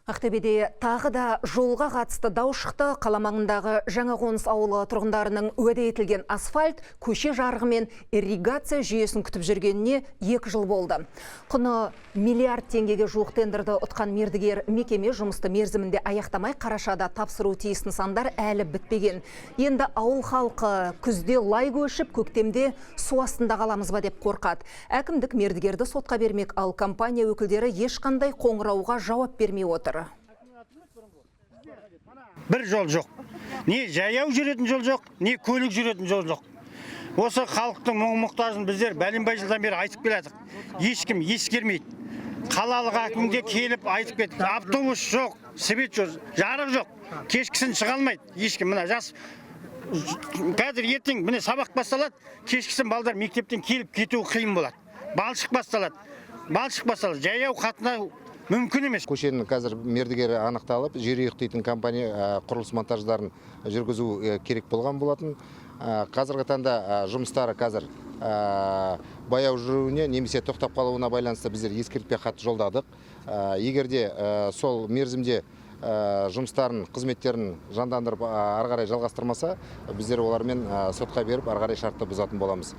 Ақтөбеде тағы да жолға қатысты дау шықты. Қала маңындағы Жаңақоныс ауылы тұрғындарының уәде етілген асфальт, көше жарығы мен ирригация жүйесін күтіп жүргеніне 2 жыл болды. Құны миллиард теңгеге жуық тендерді ұтқан мердігер мекеме жұмысты мерзімінде аяқтамай қарашада тапсыру тиіс нысандар әлі бітпеген. Енді ауыл халқы күзде лай көшіп, көктемде су астында қаламыз ба деп қорқады. Әкімдік мердігерді сотқа бермек, ал компания өкілдері ешқандай қоңырауға жауап бермей отыр. Бір жол жоқ. Не жаяу жүретін жол жоқ, не көлік жүретін жол жоқ. Осы халықтың мұң-мұқтажын біздер бәленбай жылдан бері айтып келедік. Ешкім ескермейді. Қалалық әкімге келіп айтып кетті. Автобус жоқ, свет жоқ, жарық жоқ. Кешкісін шыға алмайды. Ешкім мына жас қазір ертең міне сабақ басталады, кешкісін балдар мектептен келіп кетуі қиын болады. Балшық басталады. Жаяу қатынау мүмкін емес. Көшенің қазір мердігері анықталып, жерұйық дейтін компания құрылыс монтаждарын жүргізу керек болған болатын. Қазіргі таңда жұмыстары қазір баяу жүруіне немесе тоқтап қалуына байланысты біздер ескертпе хат жолдадық. Егерде сол мерзімде жұмыстарын, қызметтерін жандандырып ары қарай жалғастырмаса, біздер олармен сотқа беріп ары қарай шартты бұзатын боламыз.